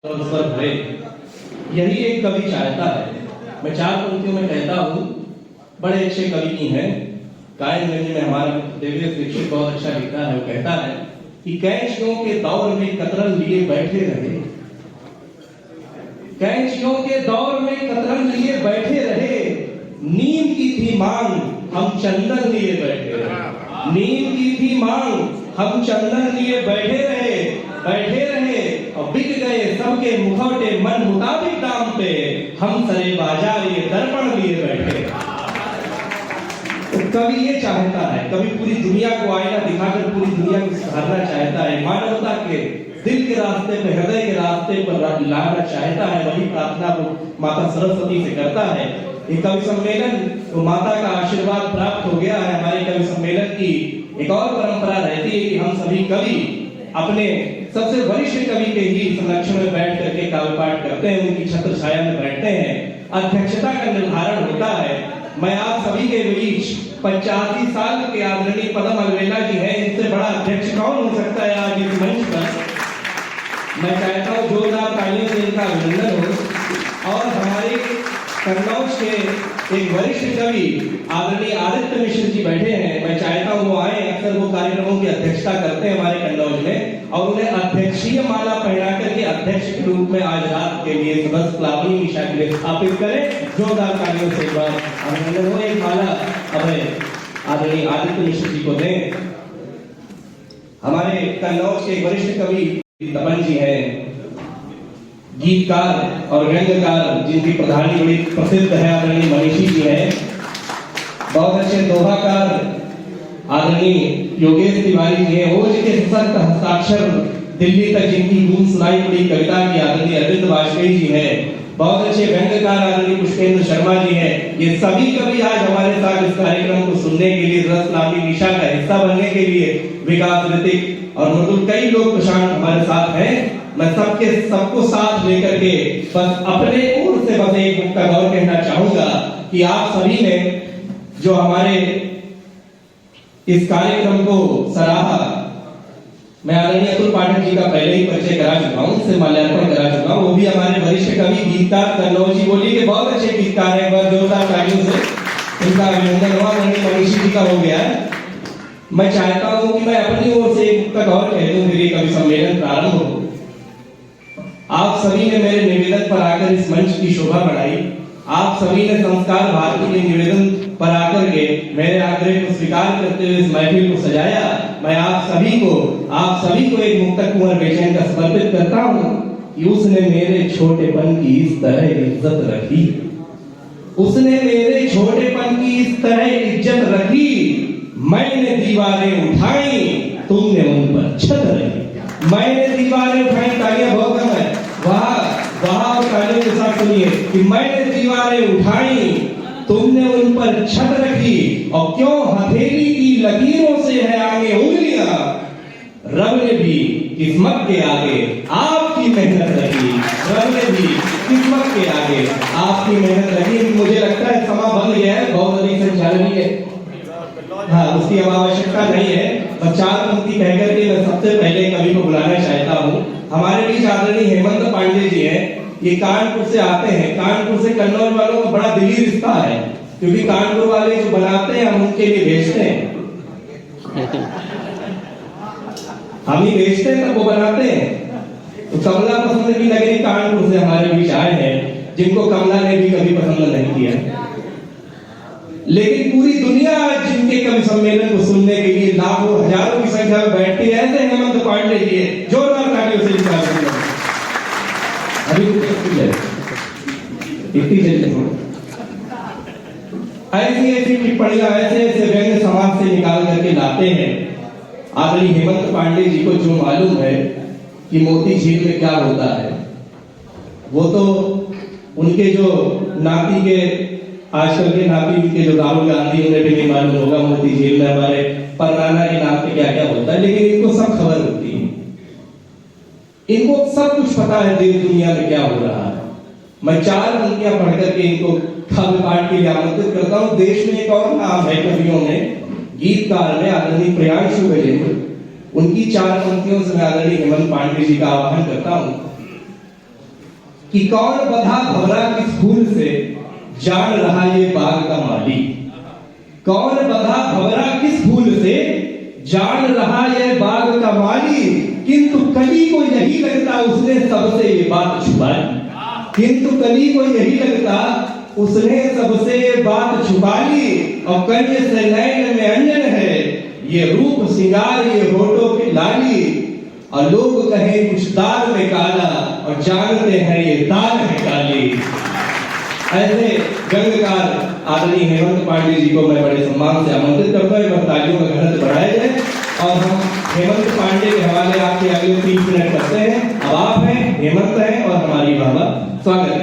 स्वर भरे, यही एक कवि चाहता है। मैं चार पंक्तियों में कहता हूँ, बड़े अच्छे कवि की हैं। गायन में हमारा देवेश दीक्षित बहुत अच्छा लिखता है। वो कहता है कि कैंचियों के दौर में कतरन लिए बैठे रहे, कैंचियों के दौर में कतरन लिए बैठे रहे, नीम की थी मांग हम चंदन लिए बैठे रहे, नीम की थी मांग हम चंदन लिए बैठे रहे और बिक गए सबके मुखौटे मन मुताबिक दाम पे, हम सरे बाजार ये दर्पण लिए बैठे। तो कवि ये चाहता है, कवि पूरी दुनिया को आईना दिखाकर पूरी दुनिया को सुधारना चाहता है, मानवता के दिल के रास्ते पे, हृदय के रास्ते पर लाना चाहता है। वही प्रार्थना वो माता सरस्वती से करता है। ये कवि सम्मेलन तो माता का आशीर्वाद प्राप्त हो गया है। हमारे कवि सम्मेलन की एक और परंपरा रहती है कि हम सभी कवि अपने सबसे वरिष्ठ कवि के ही संरक्षण में बैठ करके काव्य पाठ करते हैं, उनकी छत्र छाया में बैठते हैं। अध्यक्षता का निर्धारण होता है। मैं आप सभी के बीच 85 साल के आदरणीय पदम अलवेला जी हैं। इनसे बड़ा अध्यक्ष कौन हो सकता है आज इस मंच पर। मैं चाहता हूँ जोरदार तालियों से इनका अभिनंदन हो। और हमारे कन्नौज के एक वरिष्ठ कवि आदरणीय आदित्य मिश्र जी बैठे हैं। मैं चाहता हूँ वो आए। अक्सर वो कार्यक्रमों की अध्यक्षता करते हैं हमारे कन्नौज में, और उन्हें अध्यक्षीय माला पहना करके अध्यक्ष के रूप में आज रात के लिए बस प्लावनी निशा के लिए स्थापित करें। जोरदार तालियों से एक बार अभिनंदन हो। एक माला हमें आदरणीय आदित्य मिश्र जी को दें। हमारे कन्नौज के वरिष्ठ कवि तपन जी हैं, गीतकार और व्यंग्यकार जिनकी प्रधानी बड़ी प्रसिद्ध है, आदरणीय मनीषी जी हैं। बहुत अच्छे दोहाकार आदरणीय योगेश तिवारी जी हैं। ओज के सख्त हस्ताक्षर दिल्ली तक जिनकी गूंज सुनाई पड़ी कविता की आदरणीय अरविंद वाजपेयी जी हैं। बहुत अच्छे व्यंग्यकार आदरणीय पुष्पेंद्र शर्मा जी हैं। ये सभी कवि आज हमारे साथ इस कार्यक्रम को सुनने के लिए, रस नामी निशा का हिस्सा बनने के लिए, विकास ऋतिक और मृदुल कई लोग प्रशांत हमारे साथ हैं। मैं सबको साथ लेकर के बस अपने ओर से बस एक मुक्ता और कहना चाहूंगा कि आप सभी ने जो हमारे इस कार्यक्रम को सराहा, मैं आदरणीय अतुल पाठक जी का पहले ही परिचय करा चुका हूं, उनसे माल्यार्पण करा चुका हूं। वो भी हमारे वरिष्ठ कवि गीतकार कन्नौज जी बोली के बहुत अच्छे गीतकार हैं। बहुत जोरदार तालियों से इनका अभिनंदन हुआ। मनीषी जी का हो गया है। मैं चाहता हूं कि मैं अपनी ओर से एक मुक्ता और कह दूं, फिर ये कवि सम्मेलन प्रारंभ हो। आप सभी ने मेरे निवेदन पर आकर इस मंच की शोभा बढ़ाई। आप सभी ने संस्कार भारती के निवेदन पर आकर के मेरे आग्रह को स्वीकार करते हुए इस महफिल को सजाया। मैं आप सभी को एक मुक्तक कुंवर बेचैन का समर्पित करता हूँ कि उसने मेरे छोटेपन की इस तरह इज्जत रखी, उसने मेरे छोटेपन की इस तरह इज्जत रखी, मैंने दीवारें उठाई, तुमने उन पर छत रखी। मैंने दीवारें उठाई, तालियां बहुत कम है, वहां तालियों के साथ सुनिए कि मैंने दीवारें उठाई, तुमने उन पर छत रखी, और क्यों हथेली की लकीरों से है आगे उंगलियां, रब ने भी किस्मत के आगे आपकी मेहनत रखी, रब ने भी किस्मत के आगे आपकी मेहनत रखी। मुझे लगता है समा बन गया है, बहुत अधिक संचालनीय है, हाँ उसकी अब आवश्यकता नहीं है। बस चार पंक्ति कहकर के मैं सबसे पहले कवि को बुलाना चाहता हूँ। हमारे बीच आदरणीय हेमंत पांडे जी हैं। ये कानपुर से आते हैं। कानपुर से कन्नौज वालों का बड़ा दिली रिश्ता है, क्योंकि कानपुर वाले जो बनाते हैं हम उनके लिए भेजते हैं, हम ही भेजते हैं तब वो बनाते हैं। तो कमला पसंद की नगरी कानपुर से हमारे बीच आए हैं, जिनको कमला ने भी कभी पसंद नहीं किया, लेकिन पूरी दुनिया जिनके कवि सम्मेलन को सुनने के लिए लाखों हजारों की संख्या में बैठती है, ऐसे हेमंत पांडे जी जोरदार तालियों से इनका अभी ऐसी टिप्पणियां ऐसे व्यंग्य समाज से निकाल करके लाते हैं। आदरणीय हेमंत पांडे जी को जो मालूम है कि मोती झील में क्या होता है, वो तो उनके जो नाती के आजकल के नाती उनके जो राहुल गांधी, उन्हें भी नहीं मालूम होगा मोती झील में हमारे परनाना के नाम पे क्या क्या होता है, लेकिन इनको सब खबर होती है, इनको सब कुछ पता है देश दुनिया में क्या हो रहा है। मैं चार पंक्तियां पढ़ करके इनको काव्य पाठ के लिए आमंत्रित करता हूँ। देश में एक और नाम है कवियों में, गीतकार में आदरणीय प्रियांशु गजेंद्र, उनकी चार पंक्तियों से मैं आदरणीय हेमंत पांडे जी का आह्वान करता हूँ। कि कौन बधा भवरा किस फूल से, जान रहा ये बाग का माली। कौन बधा भवरा किस फूल से, जान रहा ये बाग का माली। किंतु कली को यही लगता उसने सबसे ये बात छुपाई। किंतु कली को यही लगता उसने सबसे बात छुपा ली। और कन्या से नयन में अंजन है, ये रूप सिंगार ये होठों की लाली। और लोग कहे कुछ दाल में काला, और जानते हैं ये दाल है काली। ऐसे व्यंग्यकार आदरणीय हेमंत पांडे जी को मैं बड़े सम्मान से आमंत्रित करता हूं। एक तालियों का घनत्व बढ़ाया जाए और हम हेमंत पांडे के हवाले आपके अगले 30 मिनट करते हैं। अब आप हैं, हेमंत हैं और हमारी बाबा स्वागत